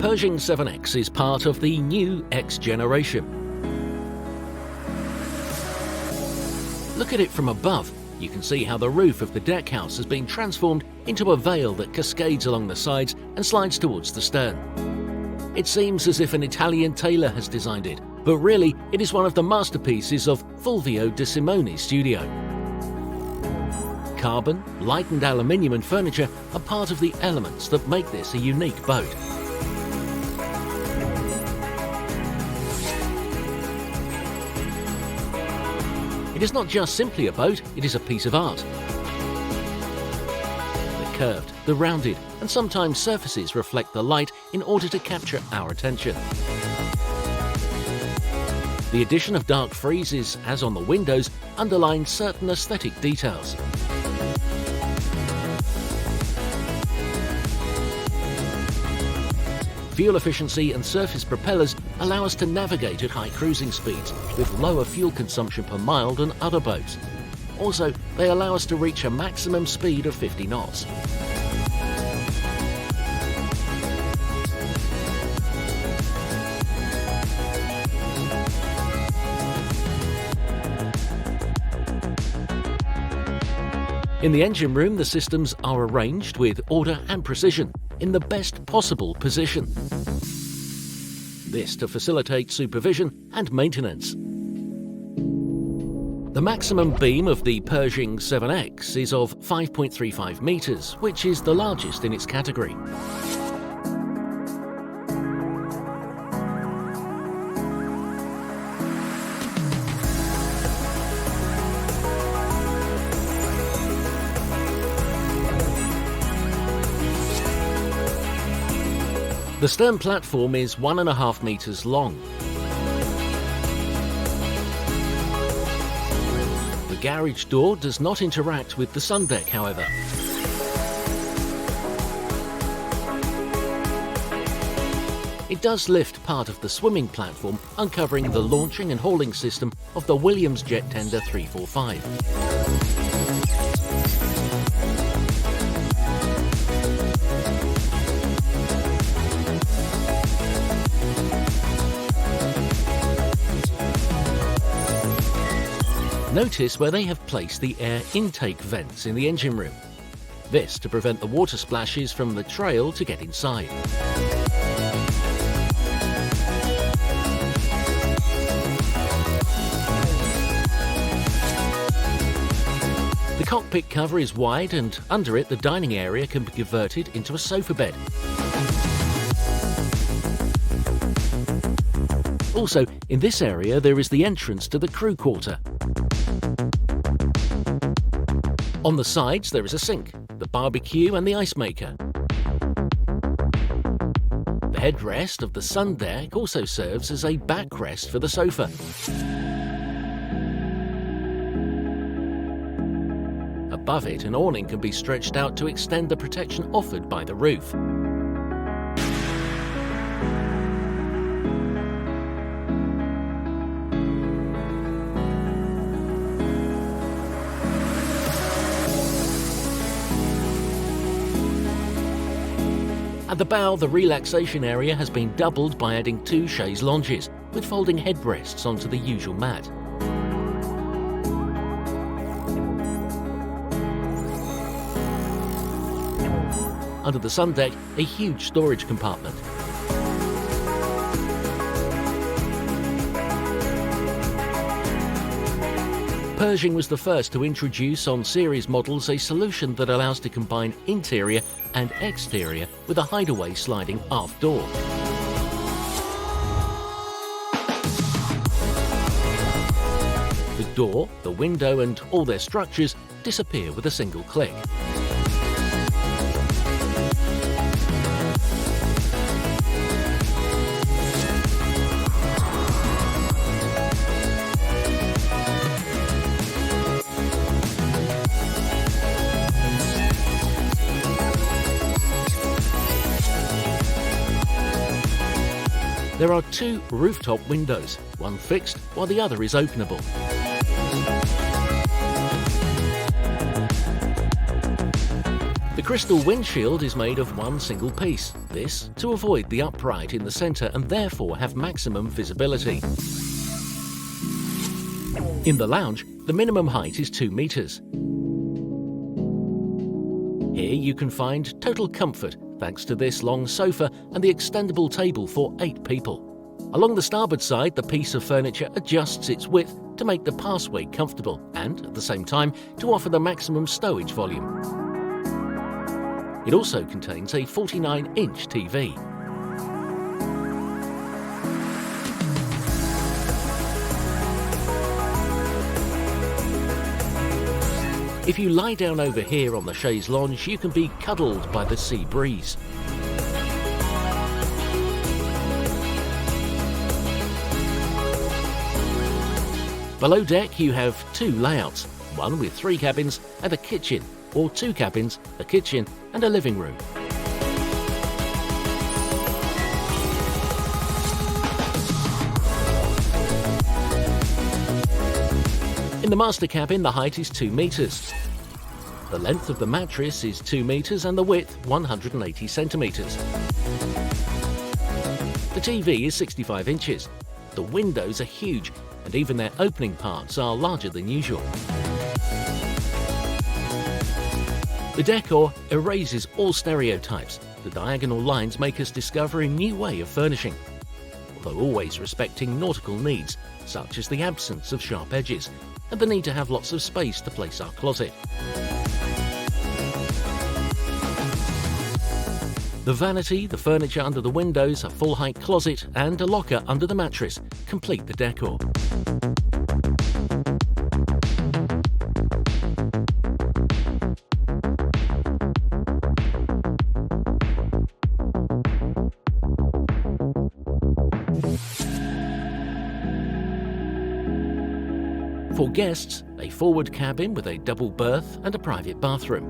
Pershing 7X is part of the new X generation. Look at it from above. You can see how the roof of the deckhouse has been transformed into a veil that cascades along the sides and slides towards the stern. It seems as if an Italian tailor has designed it, but really it is one of the masterpieces of Fulvio De Simoni's studio. Carbon, lightened aluminium and furniture are part of the elements that make this a unique boat. It is not just simply a boat, it is a piece of art. The curved, the rounded, and sometimes surfaces reflect the light in order to capture our attention. The addition of dark friezes, as on the windows, underlines certain aesthetic details. Fuel efficiency and surface propellers allow us to navigate at high cruising speeds with lower fuel consumption per mile than other boats. Also, they allow us to reach a maximum speed of 50 knots. In the engine room, the systems are arranged with order and precision in the best possible position. This to facilitate supervision and maintenance. The maximum beam of the Pershing 7X is of 5.35 meters, which is the largest in its category. The stern platform is 1.5 meters long. The garage door does not interact with the sun deck, however. It does lift part of the swimming platform, uncovering the launching and hauling system of the Williams jet tender 345. Notice where they have placed the air intake vents in the engine room. This to prevent the water splashes from the trail to get inside. The cockpit cover is wide and under it the dining area can be converted into a sofa bed. Also, in this area there is the entrance to the crew quarter. On the sides there is a sink, the barbecue and the ice maker. The headrest of the sun deck also serves as a backrest for the sofa. Above it, an awning can be stretched out to extend the protection offered by the roof. At the bow, the relaxation area has been doubled by adding 2 chaise lounges, with folding headrests onto the usual mat. Under the sun deck, a huge storage compartment. Pershing was the first to introduce on series models a solution that allows to combine interior and exterior with a hideaway sliding aft door. The door, the window and all their structures disappear with a single click. There are 2 rooftop windows, one fixed while the other is openable. The crystal windshield is made of one single piece, this to avoid the upright in the centre and therefore have maximum visibility. In the lounge, the minimum height is 2 metres. Here you can find total comfort thanks to this long sofa and the extendable table for 8 people. Along the starboard side, the piece of furniture adjusts its width to make the passway comfortable and, at the same time, to offer the maximum stowage volume. It also contains a 49-inch TV. If you lie down over here on the chaise longue, you can be cuddled by the sea breeze. Below deck you have 2 layouts, one with 3 cabins and a kitchen, or 2 cabins, a kitchen and a living room. In the master cabin, the height is 2 metres. The length of the mattress is 2 metres and the width 180 centimetres. The TV is 65 inches. The windows are huge and even their opening parts are larger than usual. The decor erases all stereotypes. The diagonal lines make us discover a new way of furnishing, although always respecting nautical needs, such as the absence of sharp edges and the need to have lots of space to place our closet. The vanity, the furniture under the windows, a full-height closet and a locker under the mattress complete the decor. For guests, a forward cabin with a double berth and a private bathroom.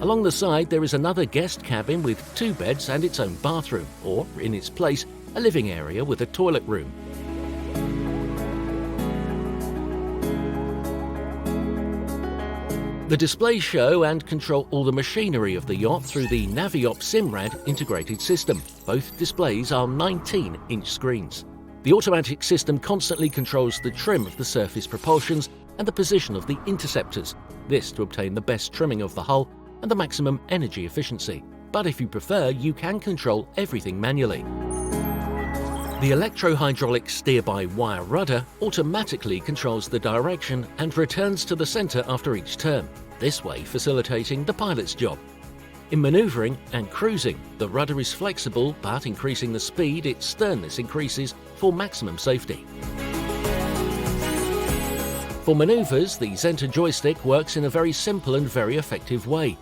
Along the side there is another guest cabin with 2 beds and its own bathroom, or, in its place, a living area with a toilet room. The displays show and control all the machinery of the yacht through the Naviop Simrad integrated system. Both displays are 19-inch screens. The automatic system constantly controls the trim of the surface propulsions and the position of the interceptors, this to obtain the best trimming of the hull and the maximum energy efficiency. But if you prefer, you can control everything manually. The electro-hydraulic steer-by-wire rudder automatically controls the direction and returns to the centre after each turn, this way facilitating the pilot's job. In manoeuvring and cruising, the rudder is flexible, but increasing the speed, its sternness increases for maximum safety. For manoeuvres, the center joystick works in a very simple and very effective way.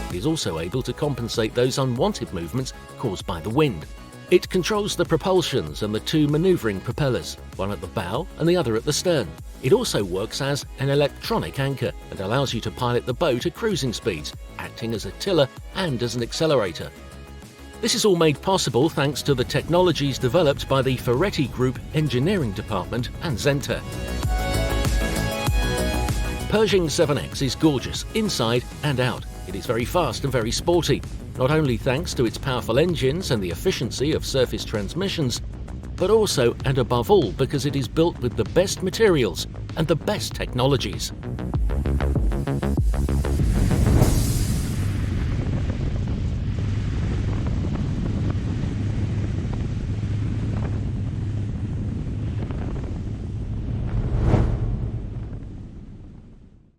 It is also able to compensate those unwanted movements caused by the wind. It controls the propulsions and the 2 manoeuvring propellers, one at the bow and the other at the stern. It also works as an electronic anchor and allows you to pilot the boat at cruising speeds, acting as a tiller and as an accelerator. This is all made possible thanks to the technologies developed by the Ferretti Group Engineering Department and Zenta. Pershing 7X is gorgeous inside and out. It is very fast and very sporty, not only thanks to its powerful engines and the efficiency of surface transmissions, but also and above all because it is built with the best materials and the best technologies.